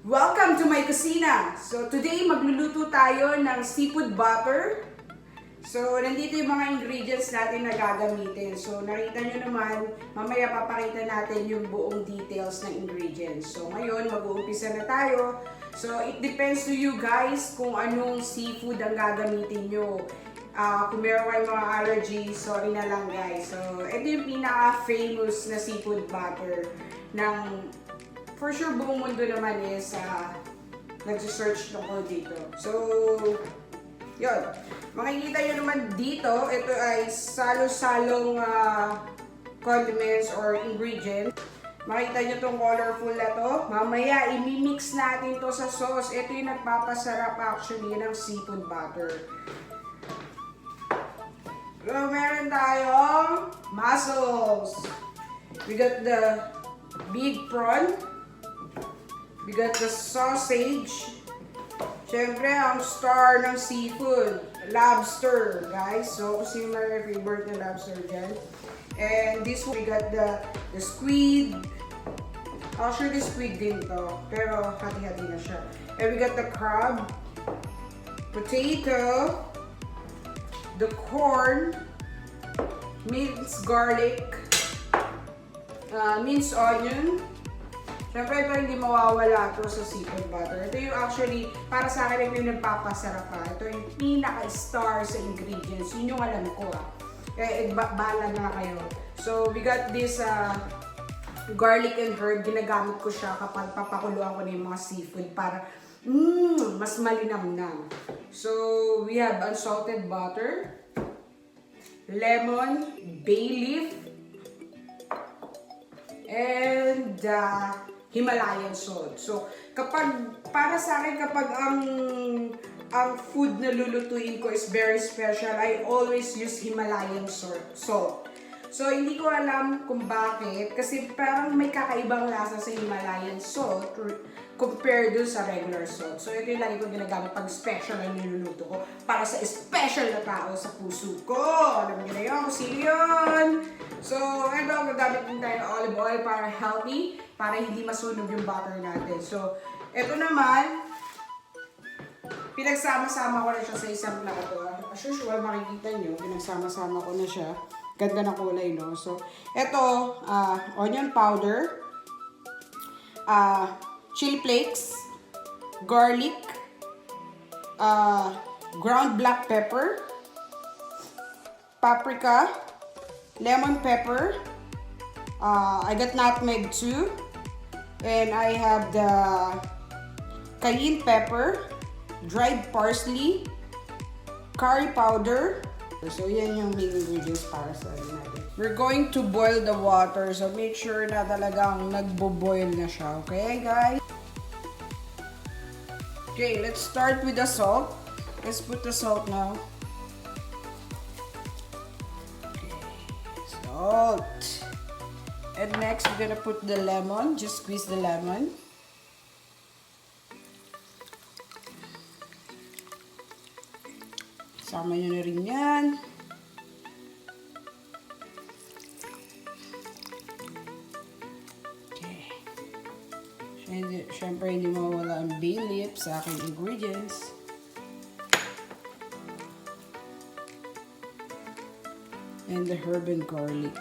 Welcome to my kusina! So today magluluto tayo ng seafood butter. So nandito yung mga ingredients natin na gagamitin. So nakita nyo naman, mamaya papakita natin yung buong details ng ingredients. So ngayon mag-uumpisa na tayo. So it depends to you guys kung anong seafood ang gagamitin nyo. Kung meron kayong mga allergies, sorry na lang guys. So ito yung pinaka-famous na seafood butter ng for sure, buong mundo naman is nag-search tungkol dito. So, yun. Makikita nyo naman dito, ito ay salo-salong condiments or ingredients. Makita nyo itong colorful na to. Mamaya, imimix natin to sa sauce. Ito yung nagpapasarap actually ng seafood butter. So, meron tayong mussels. We got the big prawn. We got the sausage. Siyempre, ang star ng seafood, lobster, guys. So, kasi yung mga favorite na lobster dyan. And this one, we got the squid. Actually, the squid din to. Pero, hati-hati na siya. And we got the crab, potato, the corn, minced garlic, minced onion. Siyempre, ito hindi mawawala ito sa seafood butter. Ito yung actually, para sa akin, ito yung nagpapasarap pa. Ito yung pinaka-star sa ingredients. Yun yung alam ko Kaya, bahala na kayo. So, we got this garlic and herb. Ginagamit ko siya kapag papakuluan ko na yung mga seafood para mas malinamnam. So, we have unsalted butter, lemon, bay leaf, and Himalayan salt. So, para sa akin, kapag ang food na lulutuin ko is very special, I always use Himalayan salt. So, hindi ko alam kung bakit, kasi parang may kakaibang lasa sa Himalayan salt compared dun sa regular salt. So, ito yung lagi ko ginagamit pag special na niluluto ko para sa special na tao sa puso ko. Alam niyo na yun, kung sino yun. So, ito, gagamit din tayo ng olive oil para healthy, para hindi masunog yung butter natin. So, ito naman, pinagsama-sama ko na siya sa isang plato. As usual, makikita nyo, pinagsama-sama ko na siya. Ganda ng kulay, no? So, ito, onion powder, chili flakes, garlic, ground black pepper, paprika, lemon pepper, I got nutmeg too, and I have the cayenne pepper, dried parsley, curry powder. So yan yung main ingredients para sa natin. We're going to boil the water, so make sure na talagang nagbo-boil na siya, okay guys? Okay, let's start with the salt. Let's put the salt now. Salt. And next, we're gonna put the lemon. Just squeeze the lemon. Sama nyo na rin yan. Okay. Siyempre, hindi mawala ang bay leaf sa aking ingredients. And the herb and garlic.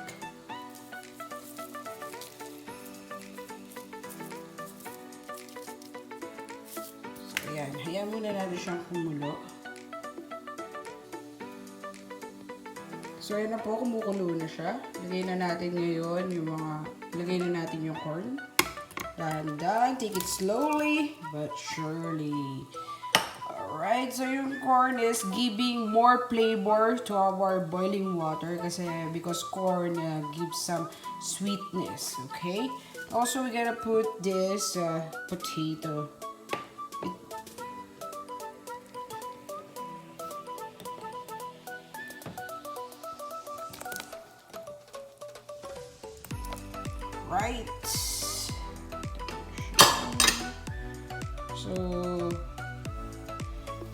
So, ayan. Hayaan muna natin siyang kumulo. So, ayan na po. Kumukulo na siya. Lagay na natin ngayon yung lagay na natin yung corn. Dahan-dahan. Take it slowly but surely. Alright, so yung corn is giving more flavor to our boiling water because corn gives some sweetness, okay? Also, we're gonna put this potato. Right. So,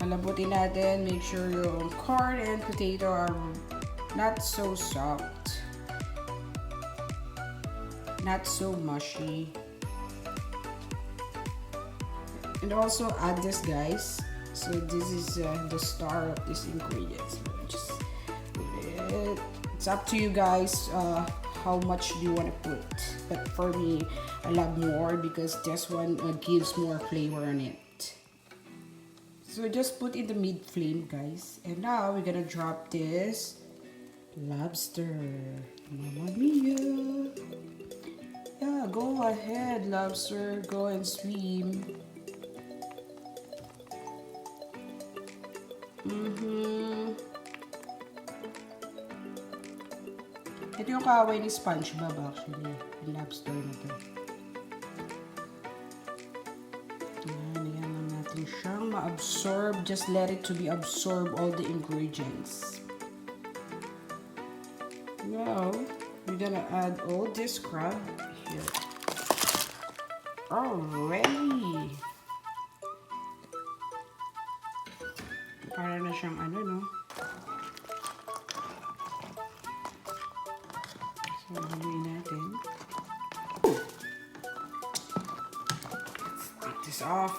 palabutin natin. Make sure yung corn and potato are not so soft. Not so mushy. And also add this, guys. So this is the star of this ingredients. Just put it. It's up to you guys how much do you want to put. But for me, I love more because this one gives more flavor on it. So just put in the mid flame, guys. And now we're gonna drop this lobster. Mamma mia! Yeah, go ahead, lobster. Go and swim. Ito yung kaaway ni SpongeBob actually. Yung lobster na to. Ayan lang natin siyang ma-absorb. Just let it to be absorb all the ingredients. Now, we're gonna add all this crab here. Already! Para na siyang ano, no? So, haluin natin. Let's take this off.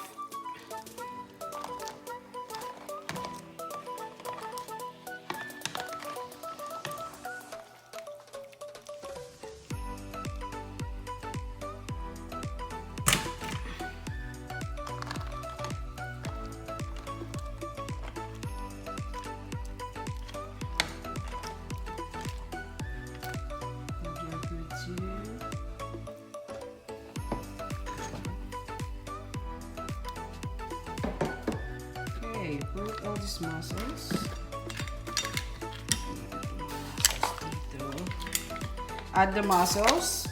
Okay, put all these mussels. Add the mussels.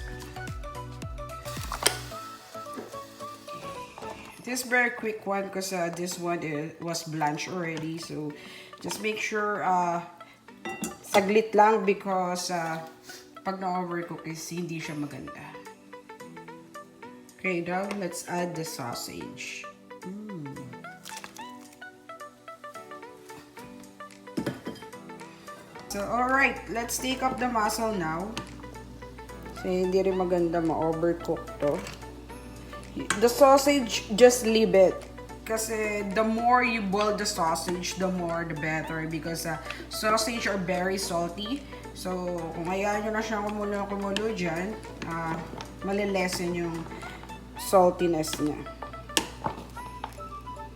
This is very quick one because this one was blanched already. So just make sure saglit lang because pag na-overcook is hindi siya maganda. Okay, now let's add the sausage. So, alright, let's take up the mussel now. So, hindi rin maganda ma-overcook to. The sausage, just leave it. Kasi the more you boil the sausage, the more the better. Because sausage are very salty. So, kung hayaan nyo na siyang kumulo dyan, malilesen yung saltiness niya.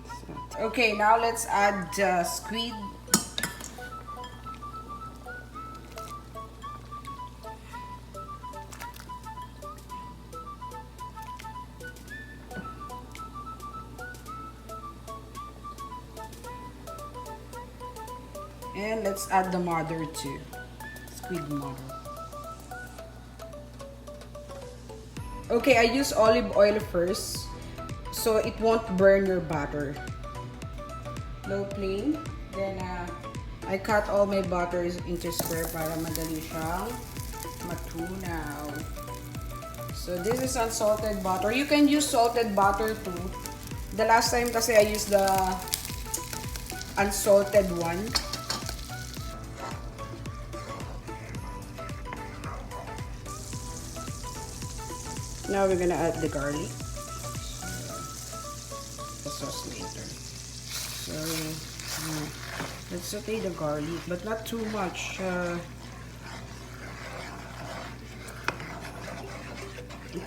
So, okay, now let's add squid. And let's add the mother too. Squid mother. Okay, I use olive oil first so it won't burn your butter. Low flame. Then I cut all my butters into square para madali siyang matunaw. So this is unsalted butter. You can use salted butter too. The last time kasi I used the unsalted one. Now we're gonna add the garlic. The sauce later. So let's saute the garlic, but not too much.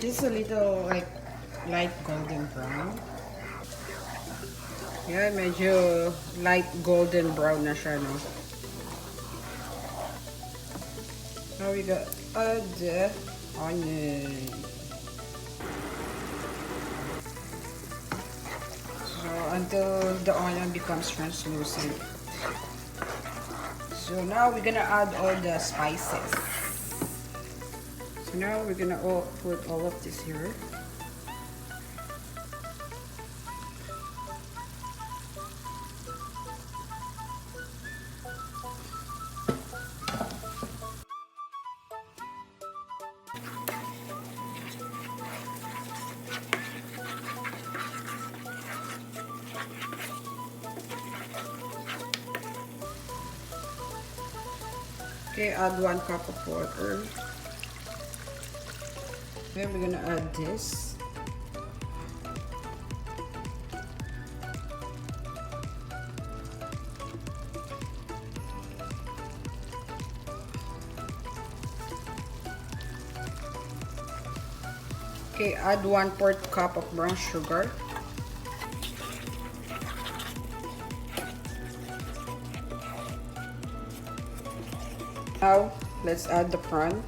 Just a little like light golden brown. Yeah, medyo light golden brown na siya, no? Now we got add the onion. Until the onion becomes translucent. So now we're gonna add all the spices. So now we're gonna put all of this here. Okay, add 1 cup of water. Then we're gonna add this. Okay, add 1/4 cup of brown sugar. Now, let's add the prawn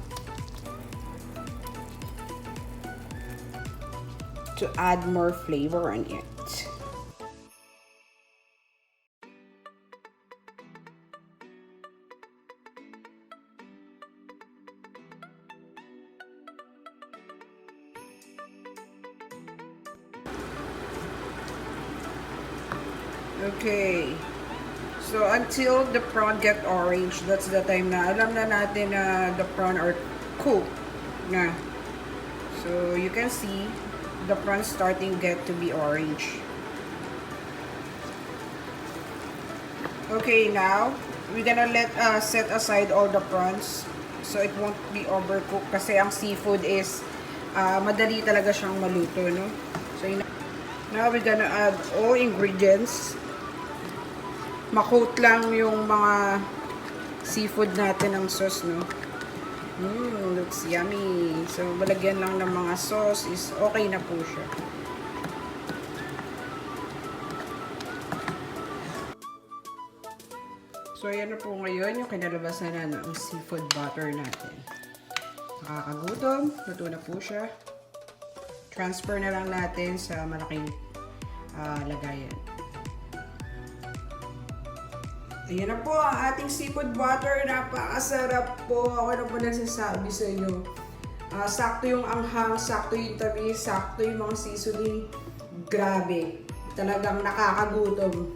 to add more flavor on it. Okay. So, until the prawn get orange, that's the time na alam na natin na the prawn are cooked na. So, you can see the prawn starting get to be orange. Okay, now, we're gonna set aside all the prawns so it won't be overcooked kasi ang seafood is madali talaga siyang maluto, no? So, now we're gonna add all ingredients. Makoat lang yung mga seafood natin ng sauce, no? Looks yummy. So, malagyan lang ng mga sauce is okay na po siya. So, ayan na po ngayon yung kinalabasan na ng seafood butter natin. Nakakagutom. Luto na po siya. Transfer na lang natin sa malaking lagayan. Ayan na po ang ating seafood butter. Napakasarap po. Ako na po nagsasabi sa inyo. Sakto yung anghang, sakto yung tamis, sakto yung mga seasoning. Grabe. Talagang nakakagutom.